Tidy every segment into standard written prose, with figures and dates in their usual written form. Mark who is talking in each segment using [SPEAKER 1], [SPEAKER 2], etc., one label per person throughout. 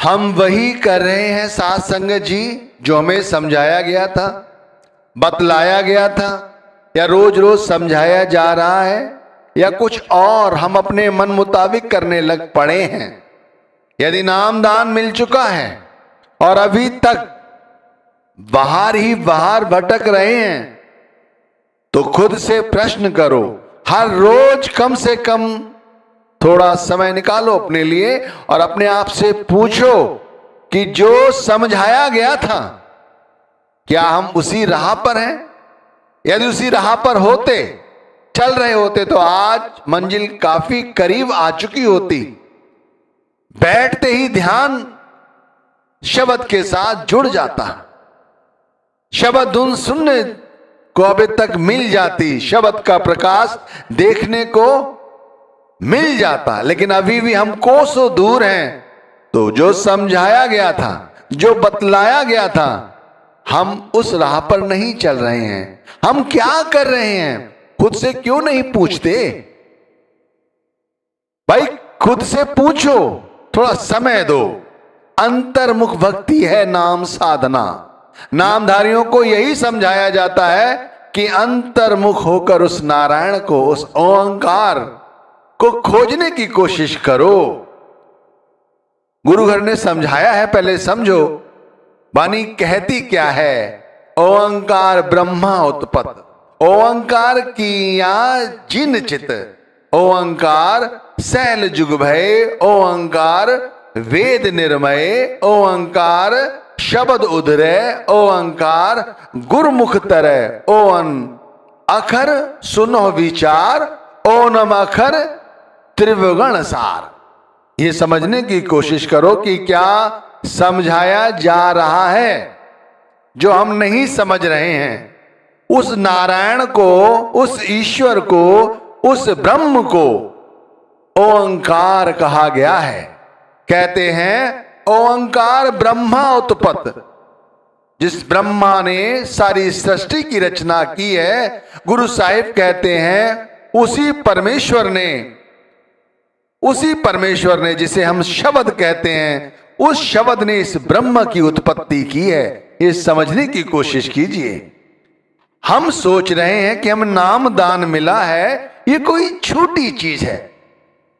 [SPEAKER 1] हम वही कर रहे हैं साध संगत जी जो हमें समझाया गया था, बतलाया गया था, या रोज रोज समझाया जा रहा है, या कुछ और हम अपने मन मुताबिक करने लग पड़े हैं। यदि नाम दान मिल चुका है और अभी तक बाहर ही बाहर भटक रहे हैं तो खुद से प्रश्न करो। हर रोज कम से कम थोड़ा समय निकालो अपने लिए और अपने आप से पूछो कि जो समझाया गया था क्या हम उसी राह पर हैं। यदि उसी राह पर होते, चल रहे होते, तो आज मंजिल काफी करीब आ चुकी होती। बैठते ही ध्यान शब्द के साथ जुड़ जाता, शब्द धुन सुनने को अभी तक मिल जाती, शब्द का प्रकाश देखने को मिल जाता, लेकिन अभी भी हम कोसों दूर हैं। तो जो समझाया गया था, जो बतलाया गया था, हम उस राह पर नहीं चल रहे हैं। हम क्या कर रहे हैं खुद से क्यों नहीं पूछते? भाई खुद से पूछो, थोड़ा समय दो। अंतर्मुख भक्ति है नाम साधना। नामधारियों को यही समझाया जाता है कि अंतर्मुख होकर उस नारायण को, उस ओंकार को खोजने की कोशिश करो। गुरु घर ने समझाया है, पहले समझो। वाणी कहती क्या है? ओंकार ब्रह्मा उत्पत्त, ओंकार किया जिन चित, ओंकार शैल जुग भय, ओंकार वेद निर्मय, ओंकार शब्द उधरे, ओंकार गुरमुख तरह, ओन अखर सुनो विचार, ओनम अखर त्रिवगण सार। ये समझने की कोशिश करो कि क्या समझाया जा रहा है जो हम नहीं समझ रहे हैं। उस नारायण को, उस ईश्वर को, उस ब्रह्म को ओंकार कहा गया है। कहते हैं ओंकार ब्रह्मा उत्पत्त। जिस ब्रह्मा ने सारी सृष्टि की रचना की है, गुरु साहिब कहते हैं उसी परमेश्वर ने जिसे हम शब्द कहते हैं, उस शब्द ने इस ब्रह्म की उत्पत्ति की है। ये समझने की कोशिश कीजिए। हम सोच रहे हैं कि हम नाम दान मिला है, ये कोई छोटी चीज है।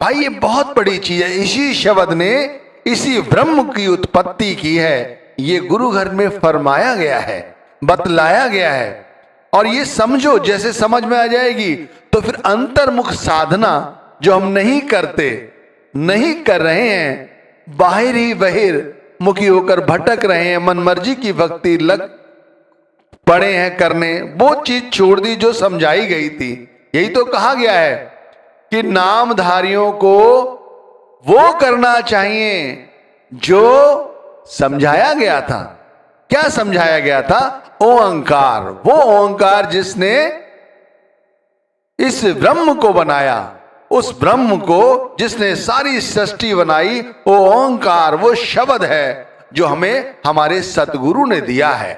[SPEAKER 1] भाई ये बहुत बड़ी चीज है। इसी शब्द ने इसी ब्रह्म की उत्पत्ति की है। ये गुरु घर में फरमाया गया है, बतलाया गया है। और ये समझो, जैसे समझ में आ जाएगी तो फिर अंतर्मुख साधना जो हम नहीं करते, नहीं कर रहे हैं, बाहिर ही बहिर मुखी होकर भटक रहे हैं, मनमर्जी की भक्ति लग पड़े हैं करने, वो चीज छोड़ दी जो समझाई गई थी। यही तो कहा गया है कि नामधारियों को वो करना चाहिए जो समझाया गया था। क्या समझाया गया था? ओंकार। वो ओंकार जिसने इस ब्रह्म को बनाया, उस ब्रह्म को जिसने सारी सृष्टि बनाई, वो ओंकार, वो शब्द है जो हमें हमारे सतगुरु ने दिया है।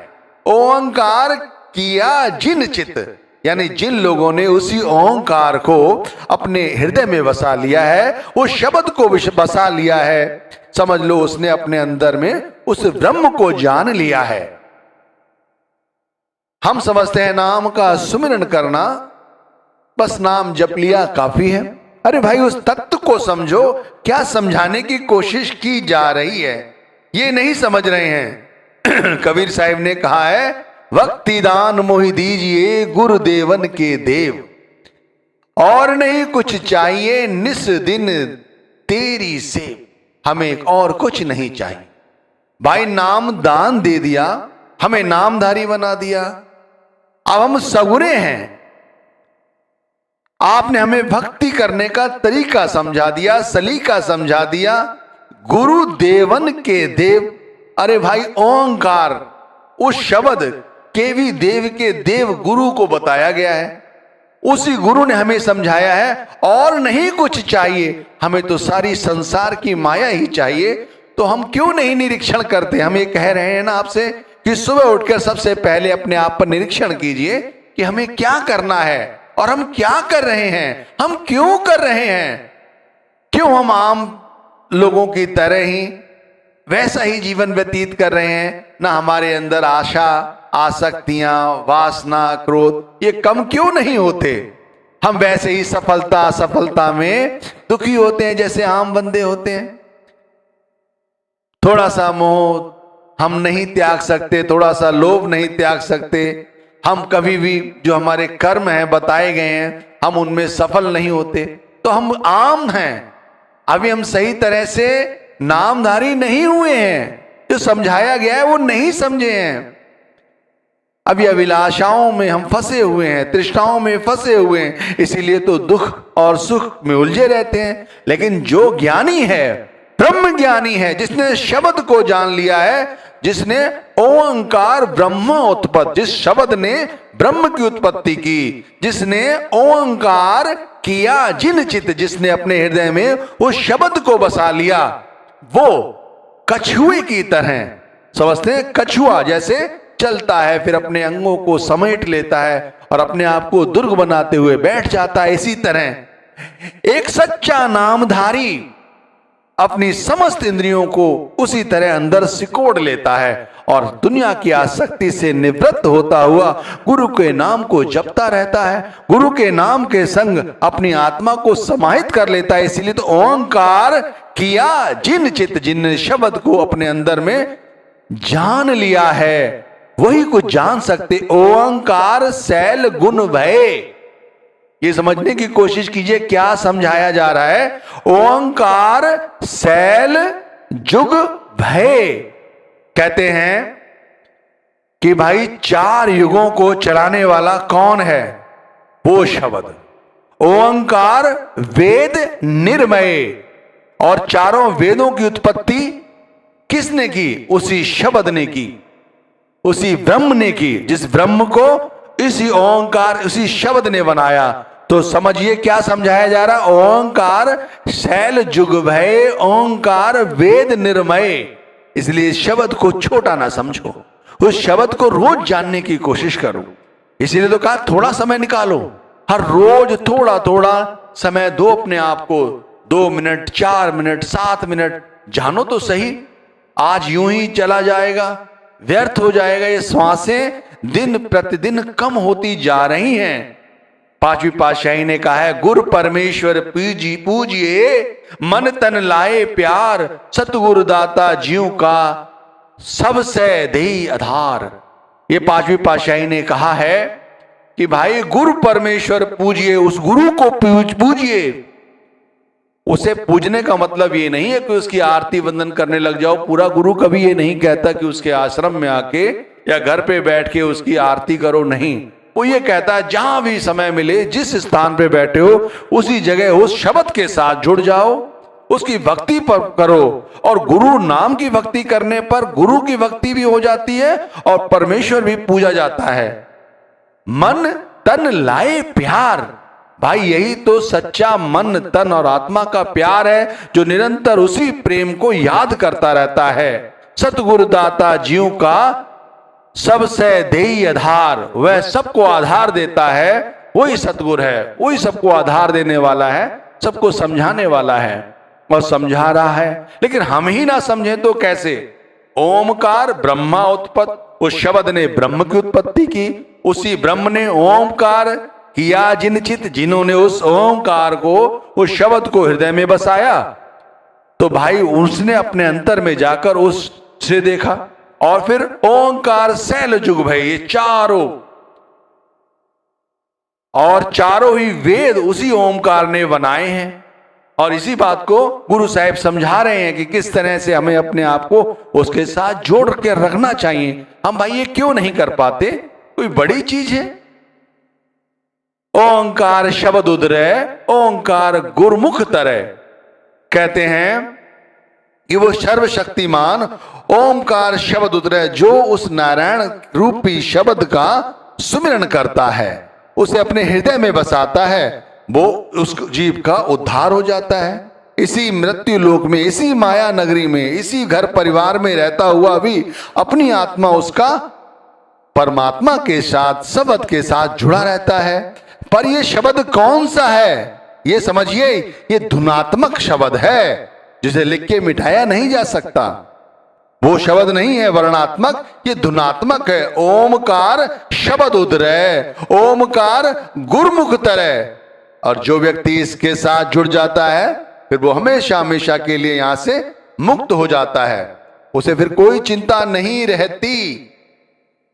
[SPEAKER 1] ओंकार किया जिन चित, यानी जिन लोगों ने उसी ओंकार को अपने हृदय में बसा लिया है, उस शब्द को बसा लिया है, समझ लो उसने अपने अंदर में उस ब्रह्म को जान लिया है। हम समझते हैं नाम का सुमिरन करना, बस नाम जप लिया काफी है। अरे भाई उस तत्व को समझो, क्या समझाने की कोशिश की जा रही है, ये नहीं समझ रहे हैं। कबीर साहिब ने कहा है, भक्ति दान मोहि दीजिए गुरुदेवन के देव, और नहीं कुछ चाहिए निस दिन तेरी सेव। हमें और कुछ नहीं चाहिए। भाई नाम दान दे दिया, हमें नामधारी बना दिया, अब हम सगुरे हैं। आपने हमें भक्ति करने का तरीका समझा दिया, सलीका समझा दिया। गुरु देवन के देव, अरे भाई ओंकार, उस शब्द के भी देव के देव गुरु को बताया गया है। उसी गुरु ने हमें समझाया है और नहीं कुछ चाहिए, हमें तो सारी संसार की माया ही चाहिए। तो हम क्यों नहीं निरीक्षण करते? हम ये कह रहे हैं ना आपसे कि सुबह उठकर सबसे पहले अपने आप पर निरीक्षण कीजिए कि हमें क्या करना है और हम क्या कर रहे हैं, हम क्यों कर रहे हैं। क्यों हम आम लोगों की तरह ही वैसा ही जीवन व्यतीत कर रहे हैं। ना हमारे अंदर आशा, आसक्तियां, वासना, क्रोध ये कम क्यों नहीं होते? हम वैसे ही सफलता असफलता में दुखी होते हैं जैसे आम बंदे होते हैं। थोड़ा सा मोह हम नहीं त्याग सकते, थोड़ा सा लोभ नहीं त्याग सकते। हम कभी भी जो हमारे कर्म हैं बताए गए हैं हम उनमें सफल नहीं होते, तो हम आम हैं। अभी हम सही तरह से नामधारी नहीं हुए हैं। जो समझाया गया है वो नहीं समझे हैं। अभी अभिलाषाओं में हम फंसे हुए हैं, तृष्णाओं में फंसे हुए हैं, इसीलिए तो दुख और सुख में उलझे रहते हैं। लेकिन जो ज्ञानी है, ब्रह्म ज्ञानी है, जिसने शब्द को जान लिया है, जिसने ओंकार ब्रह्म उत्पत्ति, जिस शब्द ने ब्रह्म की उत्पत्ति की, जिसने ओंकार किया जिन चित, जिसने अपने हृदय में उस शब्द को बसा लिया, वो कछुए की तरह, समझते हैं, कछुआ जैसे चलता है फिर अपने अंगों को समेट लेता है और अपने आप को दुर्ग बनाते हुए बैठ जाता है। इसी तरह एक सच्चा नामधारी अपनी समस्त इंद्रियों को उसी तरह अंदर सिकोड़ लेता है और दुनिया की आसक्ति से निवृत्त होता हुआ गुरु के नाम को जपता रहता है, गुरु के नाम के संग अपनी आत्मा को समाहित कर लेता है। इसीलिए तो ओंकार किया जिन चित, जिन शब्द को अपने अंदर में जान लिया है वही कुछ जान सकते। ओंकार शैल गुण भय, ये समझने की कोशिश कीजिए क्या समझाया जा रहा है। ओंकार शैल जुग भय, कहते हैं कि भाई 4 युगों को चलाने वाला कौन है? वो शब्द। ओंकार वेद निर्मय, और चारों वेदों की उत्पत्ति किसने की? उसी शब्द ने की, उसी ब्रह्म ने की। जिस ब्रह्म को इसी ओंकार, उसी शब्द ने बनाया। तो समझिए क्या समझाया जा रहा? ओंकार शैल जुग भय, ओंकार वेद निर्मय। इसलिए शब्द को छोटा ना समझो, उस शब्द को रोज जानने की कोशिश करो। इसीलिए तो कहा थोड़ा समय निकालो, हर रोज थोड़ा थोड़ा समय दो अपने आप को। 2 मिनट, 4 मिनट, 7 मिनट जानो तो सही। आज यूं ही चला जाएगा, व्यर्थ हो जाएगा। ये श्वासें दिन प्रतिदिन कम होती जा रही हैं। 5वीं पातशाही ने कहा है, गुरु परमेश्वर पूजिए, मन तन लाए प्यार, सतगुरु दाता जीव का सबसे देई आधार। ये 5वीं पातशाही ने कहा है कि भाई गुरु परमेश्वर पूजिए, उस गुरु को पूजिए। उसे पूजने का मतलब ये नहीं है कि उसकी आरती वंदन करने लग जाओ। पूरा गुरु कभी ये नहीं कहता कि उसके आश्रम में आके या घर पे बैठ के उसकी आरती करो, नहीं। वो ये कहता है जहां भी समय मिले, जिस स्थान पे बैठे हो उसी जगह उस शब्द के साथ जुड़ जाओ, उसकी भक्ति पर करो। और गुरु नाम की भक्ति करने पर गुरु की भक्ति भी हो जाती है और परमेश्वर भी पूजा जाता है। मन तन लाए प्यार, भाई यही तो सच्चा मन तन और आत्मा का प्यार है, जो निरंतर उसी प्रेम को याद करता रहता है। सतगुरु दाता जीव का सबसे देई आधार, वह सबको आधार देता है, वही सतगुरु है, वही सबको आधार देने वाला है, सबको समझाने वाला है और समझा रहा है। लेकिन हम ही ना समझे तो कैसे? ओमकार ब्रह्मा उत्पत्ति, उस शब्द ने ब्रह्म की उत्पत्ति की, उसी ब्रह्म ने ओमकार किया जिन चित, जिन्होंने उस ओंकार को, उस शब्द को हृदय में बसाया। तो भाई उसने अपने अंतर में जाकर उससे देखा और फिर ओंकार शैल जुग भय, ये चारों ही वेद उसी ओंकार ने बनाए हैं। और इसी बात को गुरु साहिब समझा रहे हैं कि किस तरह से हमें अपने आप को उसके साथ जोड़ के रखना चाहिए। हम भाई ये क्यों नहीं कर पाते? कोई बड़ी चीज है? ओंकार शब्द उदरय, ओंकार गुरमुख तरय, कहते हैं कि वो सर्वशक्तिमान ओंकार शब्द उदरय, जो उस नारायण रूपी शब्द का सुमिरन करता है, उसे अपने हृदय में बसाता है, वो उस जीव का उद्धार हो जाता है। इसी मृत्यु लोक में, इसी माया नगरी में, इसी घर परिवार में रहता हुआ भी अपनी आत्मा उसका परमात्मा के साथ, शब्द के साथ जुड़ा रहता है। पर ये शब्द कौन सा है? ये समझिए, ये धुनात्मक शब्द है जिसे लिख के मिटाया नहीं जा सकता। वो शब्द नहीं है वर्णात्मक, ये धुनात्मक है। ओमकार शब्द उदरय, ओमकार गुरमुख तरय। और जो व्यक्ति इसके साथ जुड़ जाता है फिर वो हमेशा हमेशा के लिए यहां से मुक्त हो जाता है, उसे फिर कोई चिंता नहीं रहती।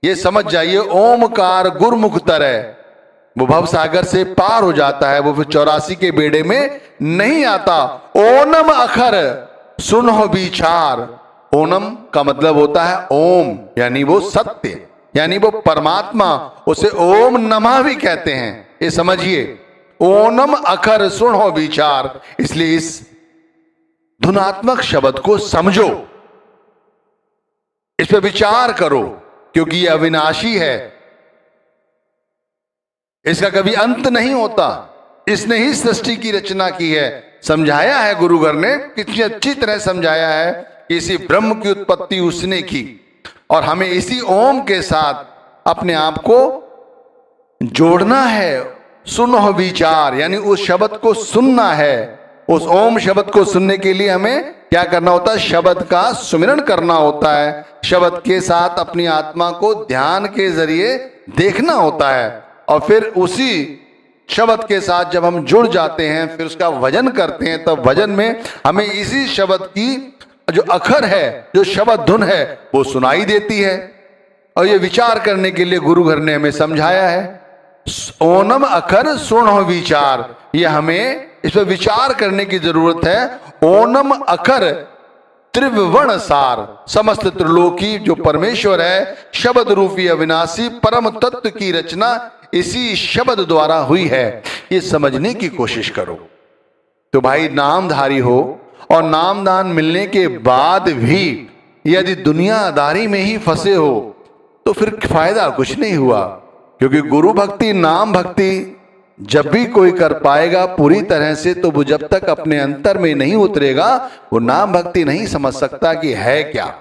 [SPEAKER 1] ये समझ जाइए, ओमकार गुरमुख तरय, वो भव सागर से पार हो जाता है, वो फिर 84 के बेड़े में नहीं आता। ओनम अखर सुनो विचार, ओनम का मतलब होता है ओम, यानी वो सत्य, यानी वो परमात्मा, उसे ओम नमः भी कहते हैं। ये समझिए, ओनम अखर सुनो विचार। इसलिए इस धुनात्मक शब्द को समझो, इस पर विचार करो, क्योंकि ये अविनाशी है, इसका कभी अंत नहीं होता। इसने ही सृष्टि की रचना की है। समझाया है गुरुगर ने, कितनी अच्छी तरह समझाया है कि इसी ब्रह्म की उत्पत्ति उसने की, और हमें इसी ओम के साथ अपने आप को जोड़ना है। सुनो विचार, यानी उस शब्द को सुनना है। उस ओम शब्द को सुनने के लिए हमें क्या करना होता है? शब्द का सुमिरन करना होता है। शब्द के साथ अपनी आत्मा को ध्यान के जरिए देखना होता है, और फिर उसी शब्द के साथ जब हम जुड़ जाते हैं, फिर उसका भजन करते हैं, तब भजन में हमें इसी शब्द की जो अखर है, जो शब्द धुन है, वो सुनाई देती है। और ये विचार करने के लिए गुरुघर ने हमें समझाया है, ओनम अखर सुनो विचार। ये हमें इस पर विचार करने की जरूरत है। ओनम अखर त्रिवर्ण सार, समस्त त्रिलोकी जो परमेश्वर है, शब्द रूपी अविनाशी परम तत्व की रचना इसी शब्द द्वारा हुई है। ये समझने की कोशिश करो। तो भाई नामधारी हो, और नामदान मिलने के बाद भी यदि दुनियादारी में ही फंसे हो तो फिर फायदा कुछ नहीं हुआ। क्योंकि गुरु भक्ति, नाम भक्ति जब भी कोई कर पाएगा पूरी तरह से, तो वो जब तक अपने अंतर में नहीं उतरेगा, वो नाम भक्ति नहीं समझ सकता कि है क्या।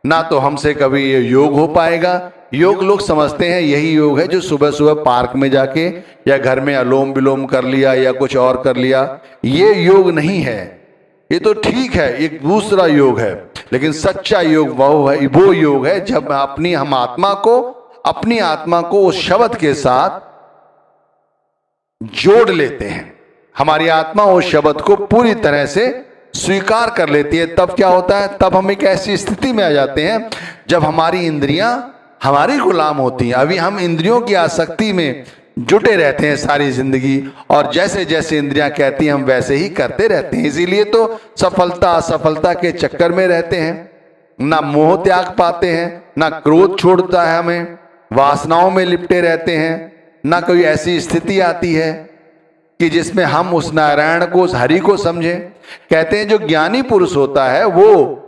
[SPEAKER 1] ना तो हमसे कभी ये योग हो पाएगा। योग लोग समझते हैं यही योग है जो सुबह सुबह पार्क में जाके या घर में अलोम विलोम कर लिया या कुछ और कर लिया। ये योग नहीं है। ये तो ठीक है, एक दूसरा योग है, लेकिन सच्चा योग वो योग है जब हम अपनी आत्मा को उस शब्द के साथ जोड़ लेते हैं। हमारी आत्मा उस शब्द को पूरी तरह से स्वीकार कर लेती है। तब क्या होता है? तब हम एक ऐसी स्थिति में आ जाते हैं जब हमारी इंद्रियां हमारी गुलाम होती हैं। अभी हम इंद्रियों की आसक्ति में जुटे रहते हैं सारी जिंदगी, और जैसे जैसे इंद्रियां कहती हैं हम वैसे ही करते रहते हैं। इसीलिए तो सफलता असफलता के चक्कर में रहते हैं, ना मोह त्याग पाते हैं, ना क्रोध छोड़ता है हमें, वासनाओं में लिपटे रहते हैं, ना कोई ऐसी स्थिति आती है कि जिसमें हम उस नारायण को, उस हरि को समझें। कहते हैं जो ज्ञानी पुरुष होता है वो,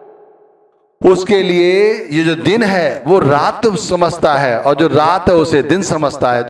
[SPEAKER 1] उसके लिए ये जो दिन है वो रात समझता है, और जो रात है उसे दिन समझता है।